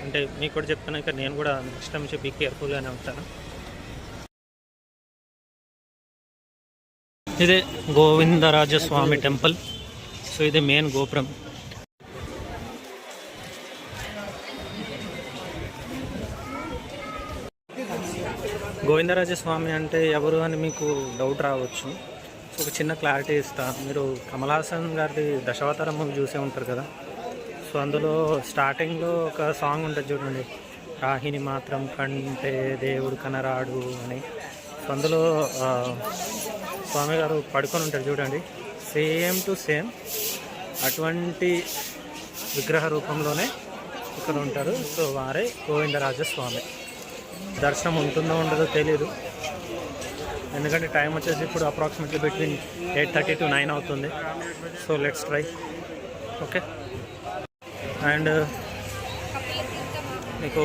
అంటే మీకు కూడా చెప్తాను, ఇక నేను కూడా నెక్స్ట్ టైం నుంచి బీ కేర్ఫుల్గానే ఉంటాను. ఇదే గోవిందరాజస్వామి టెంపుల్. సో ఇదే మెయిన్ గోపురం. గోవిందరాజస్వామి అంటే ఎవరు అని మీకు డౌట్ రావచ్చు. సో ఒక చిన్న క్లారిటీ ఇస్తా. మీరు కమల్ హాసన్ గారిది దశావతారం మూవీ చూసే ఉంటారు కదా. సో అందులో స్టార్టింగ్లో ఒక సాంగ్ ఉంటుంది చూడండి, రాహిని మాత్రం కంటే దేవుడు కనరాడు అని. సో అందులో స్వామి గారు పడుకొని ఉంటారు చూడండి, సేమ్ టు సేమ్ అటువంటి విగ్రహ రూపంలోనే ఇక్కడ ఉంటారు. సో వారే గోవిందరాజస్వామి. దర్శనం ఉంటుందో ఉండదో తెలీదు, ఎందుకంటే టైం వచ్చేసి ఇప్పుడు అప్రాక్సిమేట్లీ బిట్వీన్ 8:30 to 9 అవుతుంది. So let's try. Okay. And మీకు